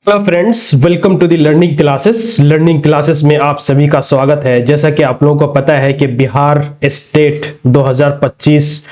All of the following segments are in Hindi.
Hello friends, welcome to the learning classes में आप सभी का स्वागत है। जैसा कि आप लोगों को पता है कि बिहार स्टेट 2025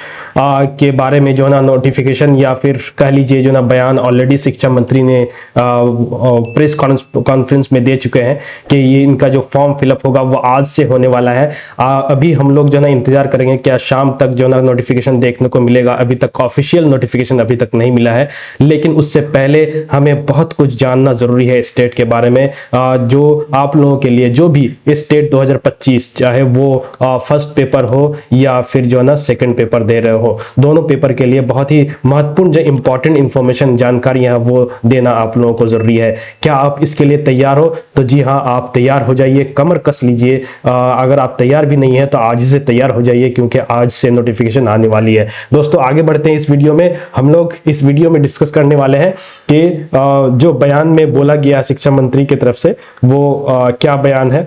के बारे में जो ना नोटिफिकेशन या फिर कह लीजिए जो ना बयान ऑलरेडी शिक्षा मंत्री ने प्रेस कॉन्फ्रेंस में दे चुके हैं कि ये इनका जो फॉर्म फिलअप होगा वो आज से होने वाला है। अभी हम लोग जो ना इंतजार करेंगे क्या शाम तक जो ना नोटिफिकेशन देखने को मिलेगा। अभी तक ऑफिशियल नोटिफिकेशन अभी तक नहीं मिला है, लेकिन उससे पहले हमें बहुत कुछ जानना जरूरी है स्टेट के बारे में। जो आप लोगों के लिए जो भी स्टेट 2025 चाहे वो फर्स्ट पेपर हो या फिर जो ना सेकंड पेपर दे रहे हो, दोनों पेपर के लिए बहुत ही महत्वपूर्ण जो इंपॉर्टेंट इंफॉर्मेशन जानकारियां वो देना आप लोगों को जरूरी है। क्या आप इसके लिए तैयार हो? तो जी हाँ, आप तैयार हो जाइए, कमर कस लीजिए। अगर आप तैयार भी नहीं है तो आज से तैयार हो जाइए, क्योंकि आज से नोटिफिकेशन आने वाली है। दोस्तों आगे बढ़ते हैं। इस वीडियो में हम लोग इस वीडियो में डिस्कस करने वाले हैं कि जो बयान में बोला गया शिक्षा मंत्री की तरफ से वो क्या बयान है,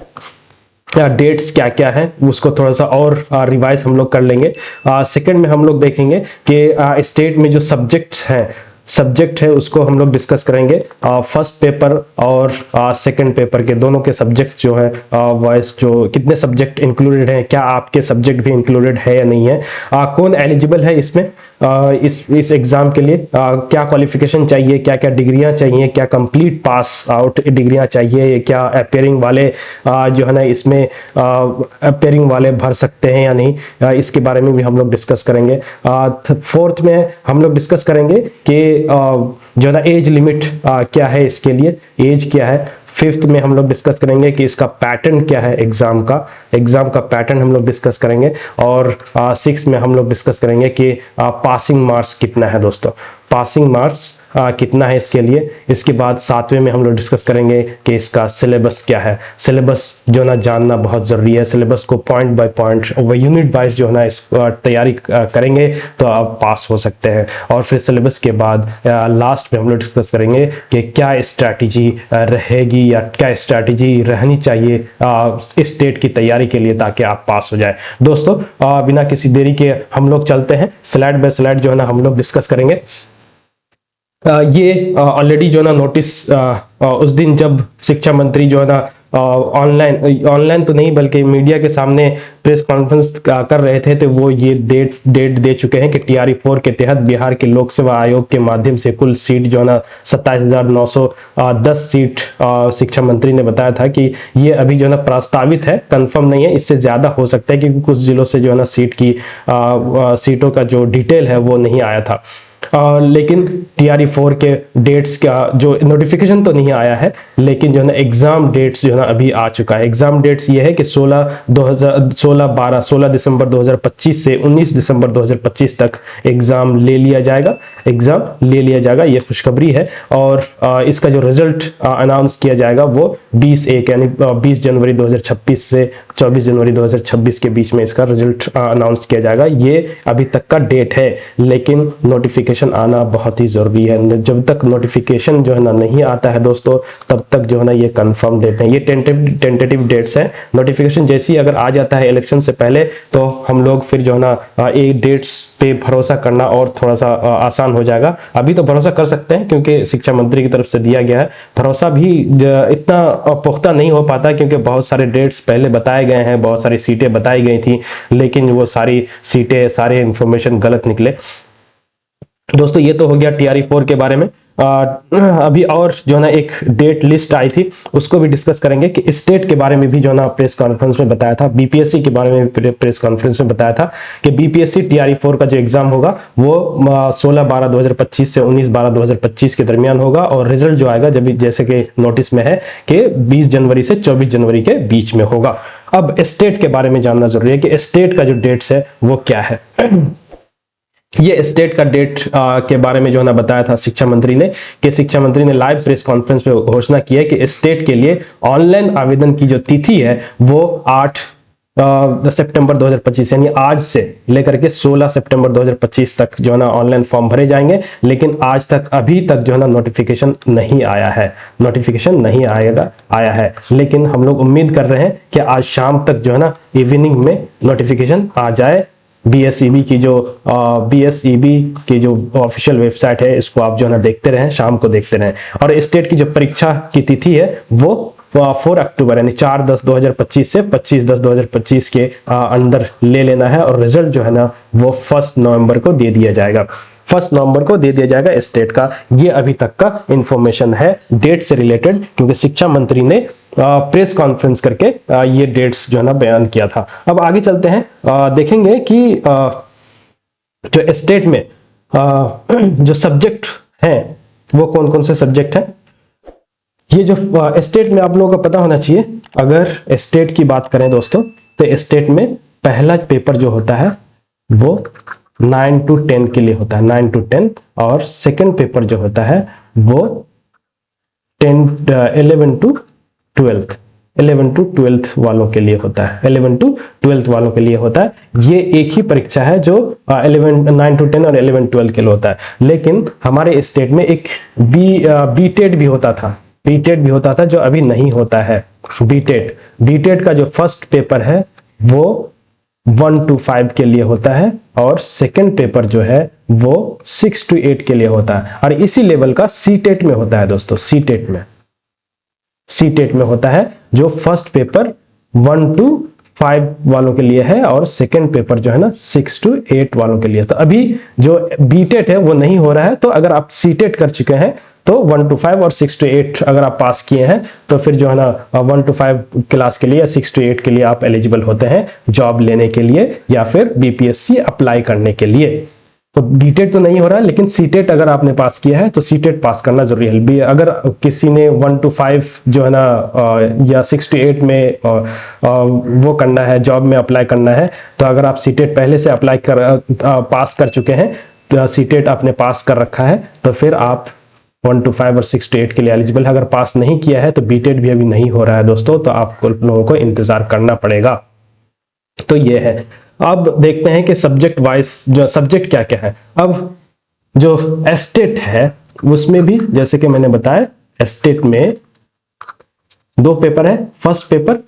डेट्स क्या क्या है, उसको थोड़ा सा और रिवाइज हम लोग कर लेंगे। सेकंड में हम लोग देखेंगे कि स्टेट में जो सब्जेक्ट है उसको हम लोग डिस्कस करेंगे। फर्स्ट पेपर और सेकंड पेपर के दोनों के सब्जेक्ट जो है वॉइस जो कितने सब्जेक्ट इंक्लूडेड हैं, क्या आपके सब्जेक्ट भी इंक्लूडेड है या नहीं है, कौन एलिजिबल है इसमें, इस एग्जाम के लिए क्या क्वालिफिकेशन चाहिए, क्या क्या डिग्रियां चाहिए, क्या कंप्लीट पास आउट डिग्रियां चाहिए, क्या अपेयरिंग वाले जो है ना इसमें अपेयरिंग वाले भर सकते हैं या नहीं, इसके बारे में भी हम लोग डिस्कस करेंगे। फोर्थ में हम लोग डिस्कस करेंगे कि जो है ना एज लिमिट क्या है, इसके लिए एज क्या है। फिफ्थ में हम लोग डिस्कस करेंगे कि इसका पैटर्न क्या है, एग्जाम का पैटर्न हम लोग डिस्कस करेंगे। और सिक्स में हम लोग डिस्कस करेंगे कि पासिंग मार्क्स कितना है। दोस्तों पासिंग मार्क्स कितना है इसके लिए। इसके बाद सातवें में हम लोग डिस्कस करेंगे कि इसका सिलेबस क्या है। सिलेबस जो ना जानना बहुत जरूरी है। सिलेबस को पॉइंट बाय पॉइंट व यूनिट वाइज जो है ना इस तैयारी करेंगे तो आप पास हो सकते हैं। और फिर सिलेबस के बाद लास्ट में हम लोग डिस्कस करेंगे कि क्या स्ट्रैटेजी रहेगी या क्या स्ट्रैटेजी रहनी चाहिए स्टेट की तैयारी के लिए, ताकि आप पास हो जाए। दोस्तों बिना किसी देरी के हम लोग चलते हैं, स्लाइड बाय स्लाइड जो है ना हम लोग डिस्कस करेंगे। ये ऑलरेडी जो ना नोटिस उस दिन जब शिक्षा मंत्री जो है ना ऑनलाइन तो नहीं बल्कि मीडिया के सामने प्रेस कॉन्फ्रेंस कर रहे थे, तो वो ये डेट दे चुके हैं कि TRE-4 के तहत बिहार के लोक सेवा आयोग के माध्यम से कुल सीट जो है ना 27,910 सीट शिक्षा मंत्री ने बताया था कि ये अभी जो है ना प्रस्तावित है, कंफर्म नहीं है। इससे ज्यादा हो सकता है क्योंकि कुछ जिलों से जो है ना सीटों का जो डिटेल है वो नहीं आया था। लेकिन TRE-4 के डेट्स का जो नोटिफिकेशन तो नहीं आया है, लेकिन जो है ना एग्जाम डेट्स जो है ना अभी आ चुका है। एग्जाम डेट्स ये है कि 16 दिसंबर 2025 से 19 दिसंबर 2025 तक एग्जाम ले लिया जाएगा। ये खुशखबरी है। और इसका जो रिजल्ट अनाउंस किया जाएगा वो 20/1 यानी 20 जनवरी 2026 से 24 जनवरी 2026 के बीच में इसका रिजल्ट अनाउंस किया जाएगा। ये अभी तक का डेट है, लेकिन नोटिफिकेशन आना बहुत ही जरूरी है। जब तक नोटिफिकेशन जो है ना नहीं आता है दोस्तों, तब तक जो है ना ये कंफर्म डेट है, ये टेंटेटिव डेट्स है। नोटिफिकेशन जैसे ही अगर आ जाता है इलेक्शन से पहले, तो हम लोग फिर जो है ना ये डेट्स पे भरोसा करना और थोड़ा सा आसान हो जाएगा। अभी तो भरोसा कर सकते हैं क्योंकि शिक्षा मंत्री की तरफ से दिया गया है। भरोसा भी इतना पुख्ता नहीं हो पाता क्योंकि बहुत सारे डेट्स पहले बताए गए हैं, बहुत सारी सीटें बताई गई थी, लेकिन वो सारी सीटें सारे इंफॉर्मेशन गलत निकले। दोस्तों ये तो हो गया TRE-4 के बारे में। अभी और जो है ना एक डेट लिस्ट आई थी, उसको भी डिस्कस करेंगे कि स्टेट के बारे में भी जो है ना प्रेस कॉन्फ्रेंस में बताया था, BPSC के बारे में प्रेस कॉन्फ्रेंस में बताया था कि BPSC TRE-4 का जो एग्जाम होगा वो 16/12/2025 से 19/12/2025 के दरमियान होगा। और रिजल्ट जो आएगा जब जैसे कि नोटिस में है कि 20 जनवरी से 24 जनवरी के बीच में होगा। अब स्टेट के बारे में जानना जरूरी है कि स्टेट का जो डेट्स है वो क्या है। ये स्टेट का डेट के बारे में जो है ना बताया था शिक्षा मंत्री ने, कि शिक्षा मंत्री ने लाइव प्रेस कॉन्फ्रेंस में घोषणा की है कि स्टेट के लिए ऑनलाइन आवेदन की जो तिथि है वो 8 सितंबर 2025 यानी आज से लेकर के 16 सितंबर 2025 तक जो है ना ऑनलाइन फॉर्म भरे जाएंगे। लेकिन आज तक अभी तक जो है ना नोटिफिकेशन नहीं आया है। लेकिन हम लोग उम्मीद कर रहे हैं कि आज शाम तक जो है ना इवनिंग में नोटिफिकेशन आ जाए BSEB की जो ऑफिशियल वेबसाइट है, इसको आप जो है ना देखते रहें, शाम को देखते रहें। और स्टेट की जो परीक्षा की तिथि है वो 4 अक्टूबर यानी 4/10/2025 से 25/10/2025 के अंदर ले लेना है। और रिजल्ट जो है ना वो 1 नवंबर को दे दिया जाएगा। 1 नवंबर को दे दिया जाएगा स्टेट का। ये अभी तक का इंफॉर्मेशन है डेट से रिलेटेड, क्योंकि शिक्षा मंत्री ने प्रेस कॉन्फ्रेंस करके ये डेट्स जो है ना बयान किया था। अब आगे चलते हैं, देखेंगे कि जो स्टेट में जो सब्जेक्ट हैं वो कौन कौन से सब्जेक्ट हैं। ये जो स्टेट में आप लोगों को पता होना चाहिए, अगर स्टेट की बात करें दोस्तों, तो स्टेट में पहला पेपर जो होता है वो 9 to 10 के लिए होता है, 9 to 10। और सेकंड पेपर जो होता है वो 11 to 12 वालों के लिए होता है, 11 to 12 वालों के लिए होता है। ये एक ही परीक्षा है जो 9 to 10 और 11 12 के लिए होता है। लेकिन हमारे स्टेट में एक बीटेड भी होता था, जो अभी नहीं होता है। बीटेड का जो फर्स्ट पेपर है वो 1 to 5 के लिए होता है, और सेकंड पेपर जो है वो 6 to 8 के लिए होता है। और इसी लेवल का सीटेट में होता है दोस्तों, सीटेट में होता है, जो फर्स्ट पेपर 1 to 5 वालों के लिए है और सेकंड पेपर जो है ना 6 to 8 वालों के लिए। तो अभी जो बीटेट है वो नहीं हो रहा है, तो अगर आप सीटेट कर चुके हैं तो 1 to 5 और 6 to 8 अगर आप पास किए हैं तो फिर जो है ना 1 to 5 क्लास के लिए या 6 to 8 के लिए आप एलिजिबल होते हैं जॉब लेने के लिए या फिर बीपीएससी अप्लाई करने के लिए। तो बीटेट तो नहीं हो रहा है, लेकिन सीटेट अगर आपने पास किया है तो सीटेट पास करना जरूरी है। अगर किसी ने 1 to 5 जो है ना या 6 to 8 में वो करना है, जॉब में अप्लाई करना है, तो अगर आप सीटेट पहले से पास कर चुके हैं, तो सीटेट आपने पास कर रखा है, तो फिर आप 1 to 5 और 6 to 8 के लिए एलिजिबल है। अगर पास नहीं किया है तो बीटेट भी अभी नहीं हो रहा है दोस्तों, तो आपको लोगों को इंतजार करना पड़ेगा। तो ये है। अब देखते हैं कि सब्जेक्ट वाइज जो सब्जेक्ट क्या क्या है। अब जो एस्टेट है उसमें भी जैसे कि मैंने बताया, एस्टेट में 2 पेपर है, फर्स्ट पेपर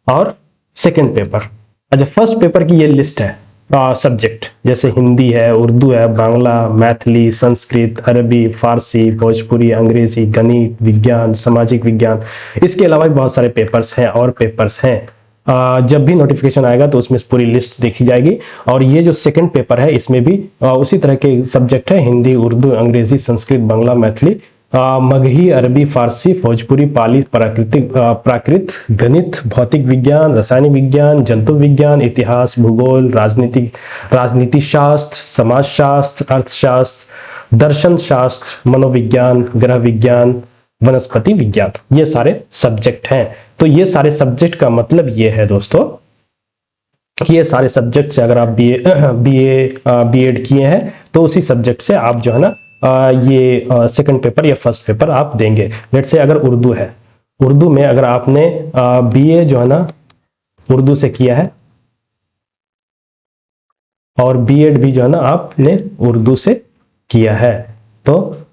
और सेकंड पेपर। अच्छा, फर्स्ट पेपर की ये लिस्ट है सब्जेक्ट, जैसे हिंदी है, उर्दू है, बांग्ला, मैथिली, संस्कृत, अरबी, फारसी, भोजपुरी, अंग्रेजी, गणित, विज्ञान, सामाजिक विज्ञान। इसके अलावा भी बहुत सारे पेपर्स हैं और पेपर्स हैं। जब भी नोटिफिकेशन आएगा तो उसमें पूरी लिस्ट देखी जाएगी। और ये जो सेकंड पेपर है इसमें भी उसी तरह के सब्जेक्ट है, हिंदी, उर्दू, अंग्रेजी, संस्कृत, बांग्ला, मैथिली, मगही, अरबी, फारसी, भोजपुरी, पाली, प्राकृत, गणित, भौतिक विज्ञान, रासायनिक विज्ञान, जंतु विज्ञान, इतिहास, भूगोल, राजनीति शास्त्र, समाज शास्त्र, अर्थशास्त्र, दर्शन शास्त्र, मनोविज्ञान, ग्रह विज्ञान, वनस्पति विज्ञान। ये सारे सब्जेक्ट हैं। तो ये सारे सब्जेक्ट का मतलब ये है दोस्तों कि ये सारे सब्जेक्ट से अगर आप बीएड किए हैं तो उसी सब्जेक्ट से आप जो है ना ये सेकंड पेपर या फर्स्ट पेपर आप देंगे। लेट्स से अगर उर्दू है, उर्दू में अगर आपने बीए जो है ना उर्दू से किया है और बीएड भी जो है ना आपने उर्दू से किया है, तो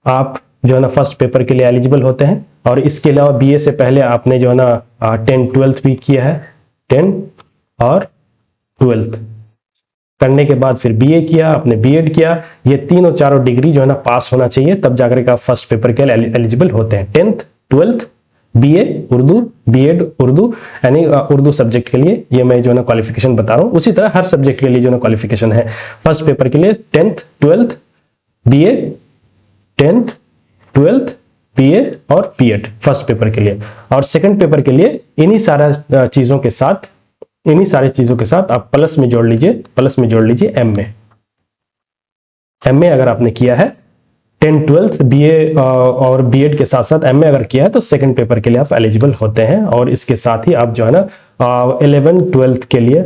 आप जो है ना फर्स्ट पेपर के लिए एलिजिबल होते हैं। और इसके अलावा बीए से पहले आपने जो है ना 10th 12th भी किया है, 10 और 12th करने के बाद फिर बीए किया, आपने बीएड किया। ये तीनों चारों डिग्री जो है ना पास होना चाहिए, तब जाकर के आप फर्स्ट पेपर के लिए एलिजिबल होते हैं। 10th 12th BA Urdu, BEd Urdu, यानी उर्दू सब्जेक्ट के लिए ये मैं जो है ना क्वालिफिकेशन बता रहा हूँ। उसी तरह हर सब्जेक्ट के लिए जो है ना क्वालिफिकेशन है। फर्स्ट पेपर के लिए 10th 12th BA, 10th 12th BA और बीएड फर्स्ट पेपर के लिए। और सेकंड पेपर के लिए इन्हीं सारी चीजों के साथ आप प्लस में जोड़ लीजिए एमए अगर आपने किया है 10th 12th बीए और बीएड के साथ साथ एमए अगर किया है तो सेकंड पेपर के लिए आप एलिजिबल होते हैं। और इसके साथ ही आप जो है ना 11 12th के लिए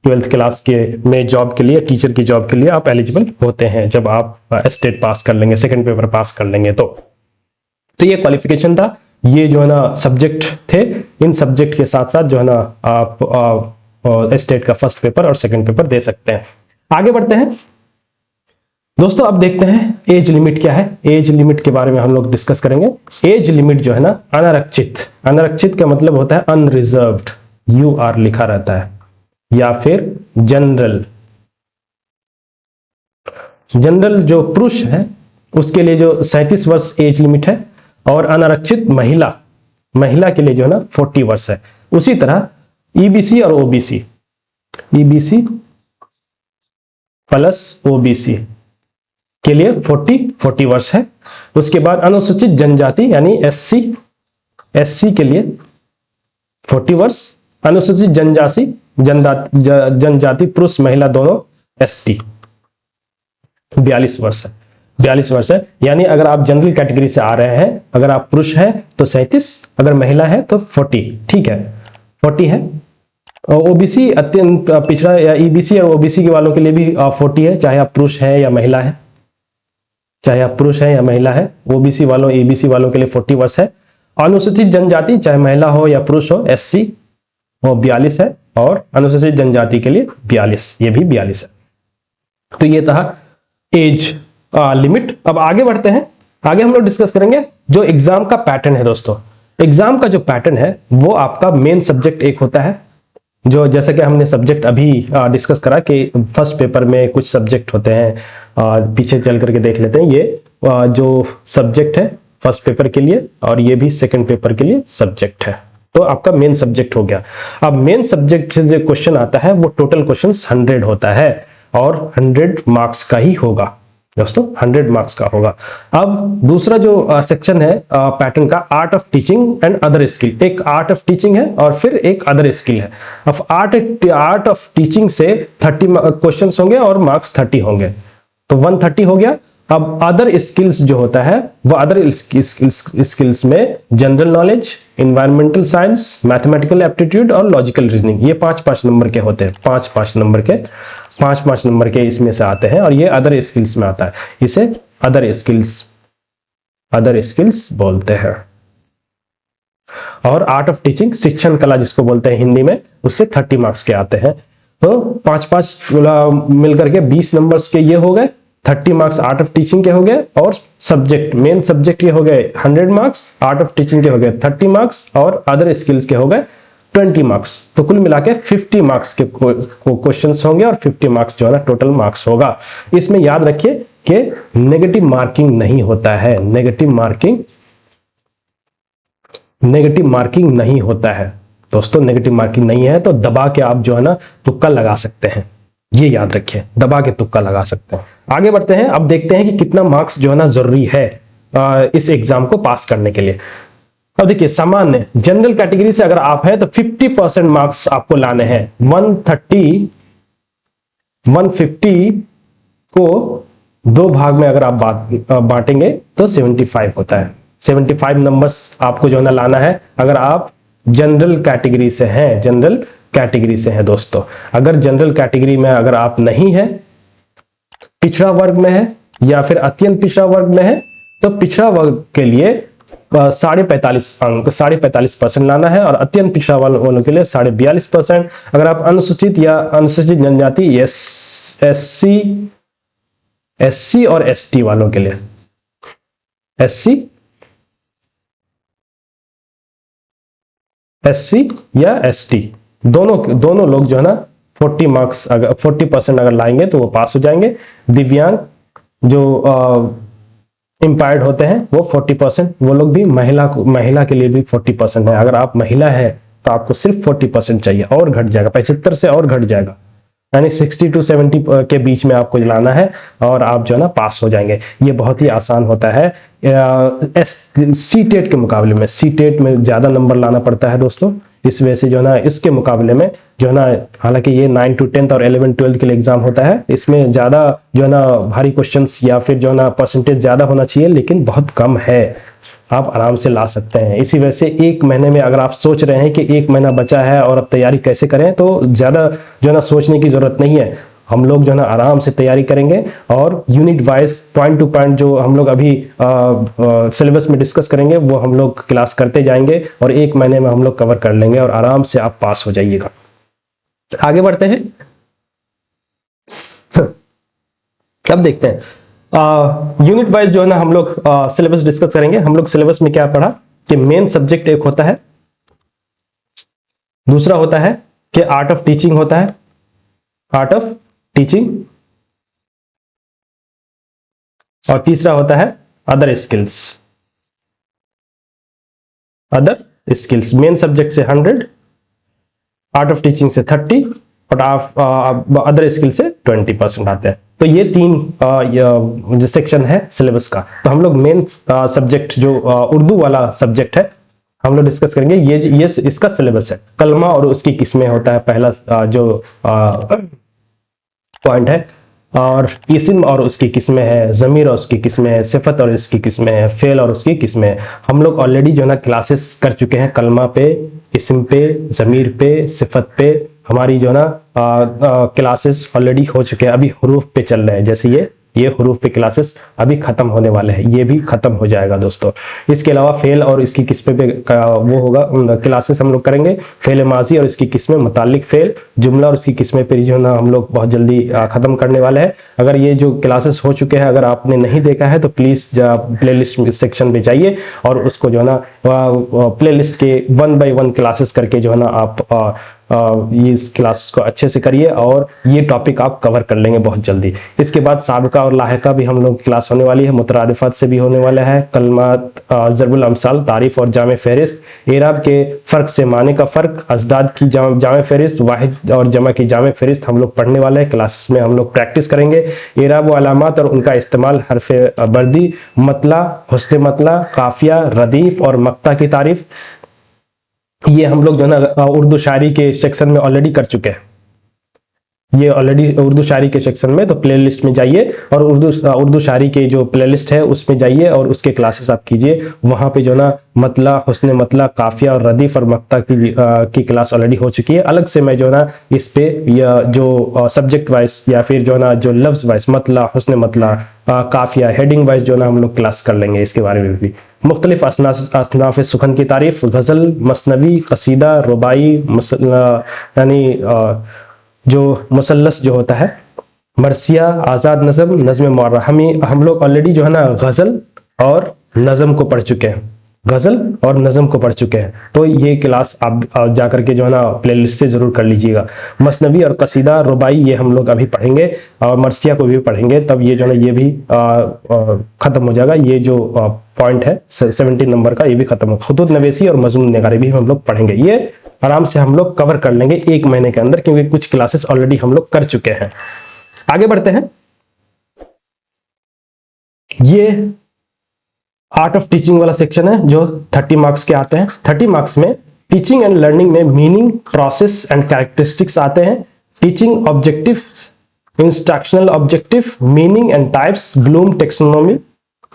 12th क्लास के में जॉब के लिए, टीचर की जॉब के लिए आप एलिजिबल होते हैं जब आप स्टेट पास कर लेंगे, सेकंड पेपर पास कर लेंगे। तो ये क्वालिफिकेशन था। ये जो है ना सब्जेक्ट थे, इन सब्जेक्ट के साथ साथ जो है ना आप स्टेट का फर्स्ट पेपर और सेकंड पेपर दे सकते हैं। आगे बढ़ते हैं दोस्तों, अब देखते हैं एज लिमिट क्या है। एज लिमिट के बारे में हम लोग डिस्कस करेंगे। एज लिमिट जो है ना अनारक्षित का मतलब होता है अनरिजर्व्ड, यूआर लिखा रहता है, या फिर जनरल। जनरल जो पुरुष है उसके लिए जो 37 वर्ष एज लिमिट है, और अनारक्षित महिला के लिए जो है ना 40 वर्ष है। उसी तरह ईबीसी और ओबीसी, ईबीसी प्लस ओबीसी के लिए 40 वर्ष है। उसके बाद अनुसूचित जनजाति यानी एससी के लिए 40 वर्ष, अनुसूचित जनजाति पुरुष महिला दोनों एसटी 42 वर्ष है, 42 वर्ष है। यानी अगर आप जनरल कैटेगरी से आ रहे हैं, अगर आप पुरुष है तो 37, अगर महिला है तो 40, ठीक है 40 है। ओबीसी अत्यंत पिछड़ा या ईबीसी और ओबीसी के वालों के लिए भी 40 है, चाहे आप पुरुष है या महिला है, चाहे आप पुरुष है या महिला है। ओबीसी वालों ईबीसी वालों के लिए 40 वर्ष है। अनुसूचित जनजाति चाहे महिला हो या पुरुष हो, एससी वो 42 है, और अनुसूचित जनजाति के लिए 42, ये भी 42 है। तो ये था एज लिमिट। अब आगे बढ़ते हैं, आगे हम लोग डिस्कस करेंगे जो एग्जाम का पैटर्न है। दोस्तों एग्जाम का जो पैटर्न है वो आपका मेन सब्जेक्ट एक होता है, जो जैसे कि हमने सब्जेक्ट अभी डिस्कस करा कि फर्स्ट पेपर में कुछ सब्जेक्ट होते हैं, पीछे चल करके देख लेते हैं। ये जो सब्जेक्ट है फर्स्ट पेपर के लिए, और ये भी सेकंड पेपर के लिए सब्जेक्ट है। तो आपका मेन सब्जेक्ट हो गया। अब मेन सब्जेक्ट से जो क्वेश्चन आता है वो टोटल क्वेश्चन 100 होता है, और 100 मार्क्स का ही होगा दोस्तों, 100 मार्क्स का होगा। अब दूसरा जो सेक्शन है पैटर्न का, art of teaching and other skill. एक आर्ट ऑफ टीचिंग है और फिर एक अदर स्किल है। अब आर्ट ऑफ टीचिंग से 30 क्वेश्चंस होंगे और मार्क्स 30 होंगे, तो 130 हो गया। अब अदर स्किल्स जो होता है वो अदर स्किल्स में general knowledge, environmental science, mathematical aptitude और लॉजिकल रीजनिंग, ये 5-5 नंबर के होते हैं। 5-5 नंबर के इसमें से आते हैं, और ये अदर स्किल्स में आता है। इसे अदर स्किल्स बोलते हैं। और आर्ट ऑफ टीचिंग, शिक्षण कला जिसको बोलते हैं हिंदी में, उससे 30 मार्क्स के आते हैं। तो 5-5 मिलकर के 20 नंबर्स के ये हो गए, 30 मार्क्स आर्ट ऑफ टीचिंग के हो गए, और सब्जेक्ट मेन सब्जेक्ट ये हो गए 100 मार्क्स, आर्ट ऑफ टीचिंग के हो गए 30 मार्क्स, और अदर स्किल्स के हो गए 20 मार्क्स। तो कुल मिला के 50 मार्क्स के क्वेश्चंस होंगे, और 50 मार्क्स जो है ना टोटल मार्क्स होगा। इसमें याद रखिए कि नेगेटिव मार्किंग नहीं होता है, नेगेटिव मार्किंग नहीं होता है दोस्तों, नेगेटिव मार्किंग नहीं है। तो दबा के आप जो है ना तुक्का लगा सकते हैं, ये याद रखिए, दबा के तुक्का लगा सकते हैं। आगे बढ़ते हैं, अब देखते हैं कि कितना मार्क्स जो है ना जरूरी है इस एग्जाम को पास करने के लिए। अब देखिए, सामान्य जनरल कैटेगरी से अगर आप हैं तो 50% मार्क्स आपको लाने हैं। 150 को 2 भाग में अगर आप बांटेंगे तो 75 होता है। 75 नंबर्स आपको जो है ना लाना है, अगर आप जनरल कैटेगरी से हैं दोस्तों। अगर जनरल कैटेगरी में अगर आप नहीं है, पिछड़ा वर्ग में है या फिर अत्यंत पिछड़ा वर्ग में है, तो पिछड़ा वर्ग के लिए 45% लाना है, और अत्यंत पिछड़ा वालों के लिए 42.5%। अगर आप अनुसूचित या अनुसूचित जनजाति, एससी और एसटी वालों के लिए, एससी या एसटी दोनों लोग जो है ना 40% अगर लाएंगे तो वो पास हो जाएंगे। दिव्यांग जो इंपायर्ड होते हैं वो 40%, वो लोग भी, महिला के लिए भी 40% है। अगर आप महिला है तो आपको सिर्फ 40% चाहिए, और घट जाएगा 75 से, और घट जाएगा, यानी 60 to 70 के बीच में आपको लाना है, और आप जो है ना पास हो जाएंगे। ये बहुत ही आसान होता है सी टेट के मुकाबले में। सी टेट में ज्यादा नंबर लाना पड़ता है दोस्तों, इस वजह से जो है ना इसके मुकाबले में जो है ना, हालांकि ये 9 to 10 और 11-12 के लिए एग्जाम होता है, इसमें ज्यादा जो है ना भारी क्वेश्चंस या फिर जो है ना परसेंटेज ज्यादा होना चाहिए, लेकिन बहुत कम है, आप आराम से ला सकते हैं। इसी वजह से 1 महीने में अगर आप सोच रहे हैं कि 1 महीना बचा है और अब तैयारी कैसे करें, तो ज्यादा जो है ना सोचने की जरूरत नहीं है। हम लोग जो है ना आराम से तैयारी करेंगे, और unit wise point two point जो हम लोग अभी सिलेबस में डिस्कस करेंगे वो हम लोग क्लास करते जाएंगे, और 1 महीने में हम लोग कवर कर लेंगे, और आराम से आप पास हो जाइएगा। आगे बढ़ते हैं, अब देखते हैं यूनिट वाइज जो है ना हम लोग सिलेबस डिस्कस करेंगे। हम लोग सिलेबस में क्या पढ़ा कि मेन सब्जेक्ट एक होता है, दूसरा होता है कि आर्ट ऑफ टीचिंग होता है, आर्ट ऑफ टीचिंग, और तीसरा होता है other skills. Other skills main subject से 100, आर्ट ऑफ टीचिंग से 30 और अदर स्किल से 20% आते हैं। तो ये तीन जो सेक्शन है सिलेबस का। तो हम लोग मेन सब्जेक्ट जो उर्दू वाला सब्जेक्ट है हम लोग डिस्कस करेंगे। ये इसका सिलेबस है। कलमा और उसकी किस्में होता है पहला जो पॉइंट है, और इस्म और उसकी किस्में है, ज़मीर और उसकी किस्में है, सिफत और इसकी किस्में है, फेल और उसकी किस्में है। हम लोग ऑलरेडी जो है ना क्लासेस कर चुके हैं कलमा पे, इस्म पे, ज़मीर पे, सिफत पे। हमारी जो है ना क्लासेस ऑलरेडी हो चुके हैं। अभी हुरूफ पे चल रहे हैं। जैसे ये हुरूफ पे क्लासेस अभी खत्म होने वाले हैं, ये भी खत्म हो जाएगा दोस्तों। इसके अलावा फेल और इसकी किस्में पे वो होगा क्लासेस हम लोग करेंगे। फेल माजी और इसकी किस्में, मुतालिक फेल, जुमला और उसकी किस्में पे जो है ना हम लोग बहुत जल्दी खत्म करने वाले हैं। अगर ये जो क्लासेस हो चुके हैं अगर आपने नहीं देखा है तो प्लीज प्लेलिस्ट सेक्शन पे जाइए और उसको जो है ना प्लेलिस्ट के 1 by 1 क्लासेस करके जो है ना आप ये इस क्लास को अच्छे से करिए और ये टॉपिक आप कवर कर लेंगे बहुत जल्दी। इसके बाद साबिका और लाहिका भी हम लोग क्लास होने वाली है, मुतरादिफात से भी होने वाला है, कलमात, ज़रबुल अमसाल, तारीफ और जामे फहरिस्त, एराब के फ़र्क से माने का फ़र्क, अजदाद की जामे फहरिस्त, वाहिद और जमा की जामे फहरिस्त हम लोग पढ़ने वाले हैं। क्लासेस में हम लोग प्रैक्टिस करेंगे। एराब व अलामात और उनका इस्तेमाल, हरफ बर्दी, मतला, हुस्न मतला, काफिया, रदीफ और मक्ता की तारीफ, ये हम लोग जो है ना उर्दू शायरी के सेक्शन में ऑलरेडी कर चुके हैं। ये ऑलरेडी उर्दू शायरी के सेक्शन में, तो प्लेलिस्ट में जाइए और उर्दू शायरी के जो प्लेलिस्ट है उसमें जाइए और उसके क्लासेस आप कीजिए। वहां पे जो ना मतला, हुस्न मतला, काफिया और रदीफ और मक्ता की क्लास ऑलरेडी हो चुकी है। अलग से मैं जो ना इस पे जो सब्जेक्ट वाइज या फिर जो ना जो लफ्ज वाइज मतला, हुस्न मतला, काफिया, हेडिंग वाइज जो ना हम लोग क्लास कर लेंगे इसके बारे में भी। मुख्तलिफ असनाफ सुखन की तारीफ, गज़ल, मसनवी, कसीदा, रुबाई, यानी जो मुसल्लस जो होता है, मरसिया, आज़ाद नज़म, नज़्म मुअर्रह। हम लोग ऑलरेडी जो है ना गज़ल और नज़म को पढ़ चुके हैं, गज़ल और नज़म को पढ़ चुके हैं। तो ये क्लास आप जाकर के जो है ना प्लेलिस्ट से ज़रूर कर लीजिएगा। मसनवी और कसीदा, रुबाई ये हम लोग अभी पढ़ेंगे और मरसिया को भी पढ़ेंगे, तब ये जो है ना ये भी ख़त्म हो जाएगा। ये जो पॉइंट है 17 नंबर का ये भी खत्म हो। खुतूत नवेसी और मज़मून निगारी भी हम लोग पढ़ेंगे। ये आराम से हम लोग कवर कर लेंगे 1 महीने के अंदर, क्योंकि कुछ क्लासेस ऑलरेडी हम लोग कर चुके हैं। आगे बढ़ते हैं। ये आर्ट ऑफ टीचिंग वाला सेक्शन है जो 30 मार्क्स के आते हैं। 30 मार्क्स में टीचिंग एंड लर्निंग में मीनिंग, प्रोसेस एंड कैरेक्टरिस्टिक्स आते हैं। Teaching objectives, instructional objective, meaning and types, Bloom taxonomy,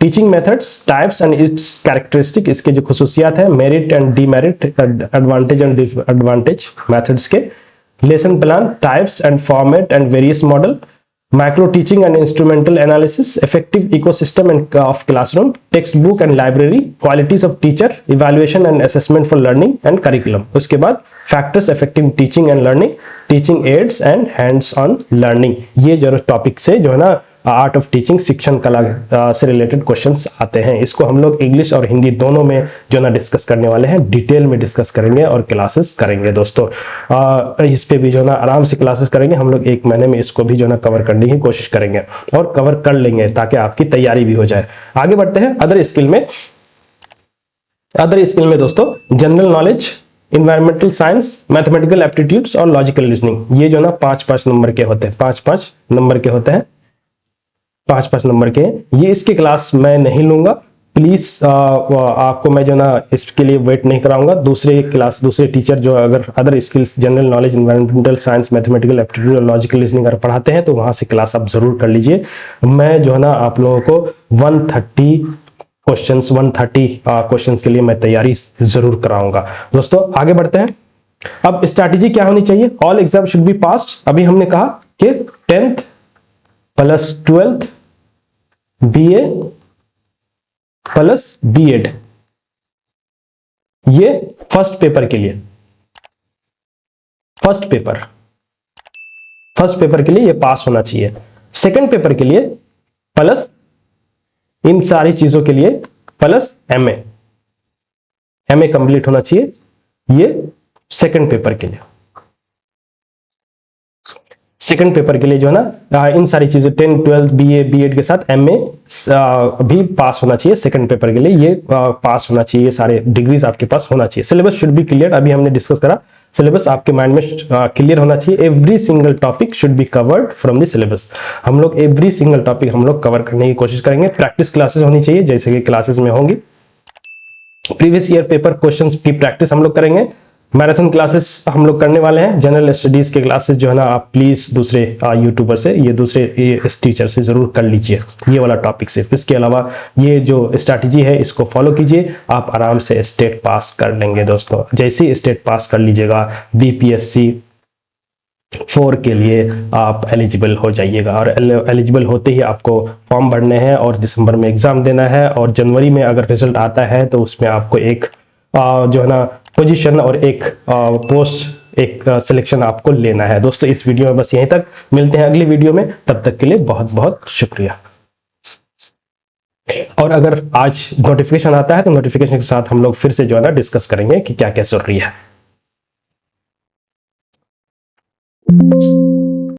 teaching methods, types and its characteristic, इसके जो खुसूसियात है, merit and demerit, advantage and disadvantage methods के, lesson plan, types and format and various model, micro teaching and instrumental analysis, effective ecosystem and of classroom, text book and library, qualities of teacher, evaluation and assessment for learning and curriculum. उसके बाद factors effective teaching and learning, teaching ads and hands on learning. ये जो टॉपिक से जो है ना आर्ट ऑफ टीचिंग, शिक्षण कला से रिलेटेड क्वेश्चंस आते हैं। इसको हम लोग इंग्लिश और हिंदी दोनों में जो ना डिस्कस करने वाले हैं, डिटेल में डिस्कस करेंगे और क्लासेस करेंगे दोस्तों। इस पे भी जो ना आराम से क्लासेस करेंगे हम लोग। 1 महीने में इसको भी जो ना कवर करने की कोशिश करेंगे और कवर कर लेंगे ताकि आपकी तैयारी भी हो जाए। आगे बढ़ते हैं अदर स्किल में। अदर स्किल में दोस्तों general knowledge, environmental science, mathematical aptitudes और लॉजिकल रीजनिंग, ये जो ना 5-5 नंबर के होते हैं। 5-5 नंबर के होते हैं, 5-5 नंबर के। ये इसके क्लास मैं नहीं लूंगा, प्लीज आपको मैं जो ना इसके लिए वेट नहीं कराऊंगा। दूसरे टीचर जो अगर other skills, general knowledge, environmental science, mathematical aptitude और लॉजिकल रीजनिंग अगर पढ़ाते हैं तो वहां से क्लास आप जरूर कर लीजिए। मैं जो है ना आप लोगों को 130 क्वेश्चंस के लिए मैं तैयारी जरूर कराऊंगा दोस्तों। आगे बढ़ते हैं। अब स्ट्रैटेजी क्या होनी चाहिए? All exam should be passed. अभी हमने कहा कि 10th plus 12th BA plus BEd, ये फर्स्ट पेपर के लिए, फर्स्ट पेपर के लिए ये पास होना चाहिए। सेकंड पेपर के लिए प्लस इन सारी चीजों के लिए प्लस MA कंप्लीट होना चाहिए, ये सेकंड पेपर के लिए। सेकंड पेपर के लिए जो है ना इन सारी चीजें 10 12 बीए बीएड के साथ एमए भी पास होना चाहिए। सेकंड पेपर के लिए ये पास होना चाहिए, सारे डिग्रीज आपके पास होना चाहिए। सिलेबस शुड बी क्लियर, अभी हमने डिस्कस करा सिलेबस आपके माइंड में क्लियर होना चाहिए। Every single topic should be covered from the syllabus. हम लोग एवरी सिंगल टॉपिक हम लोग कवर करने की कोशिश करेंगे। प्रैक्टिस क्लासेस होनी चाहिए जैसे कि क्लासेस में होंगी। प्रीवियस ईयर पेपर क्वेश्चंस की प्रैक्टिस हम लोग करेंगे। मैराथन क्लासेस हम लोग करने वाले हैं। जनरल स्टडीज के क्लासेस जो है ना आप प्लीज दूसरे यूट्यूबर से इस टीचर से जरूर कर लीजिए ये वाला टॉपिक सिर्फ। इसके अलावा ये जो स्ट्रैटेजी है इसको फॉलो कीजिए, आप आराम से स्टेट पास कर लेंगे दोस्तों। जैसे ही स्टेट पास कर लीजिएगा बीपीएससी 4 के लिए आप एलिजिबल हो जाइएगा। और एलिजिबल होते ही आपको फॉर्म भरने हैं और दिसंबर में एग्जाम देना है, और जनवरी में अगर रिजल्ट आता है तो उसमें आपको एक जो है ना पोजीशन और एक पोस्ट एक सिलेक्शन आपको लेना है। दोस्तों इस वीडियो में बस यहीं तक, मिलते हैं अगली वीडियो में, तब तक के लिए बहुत बहुत शुक्रिया। और अगर आज नोटिफिकेशन आता है तो नोटिफिकेशन के साथ हम लोग फिर से जो है ना डिस्कस करेंगे कि क्या क्या जरूरी है।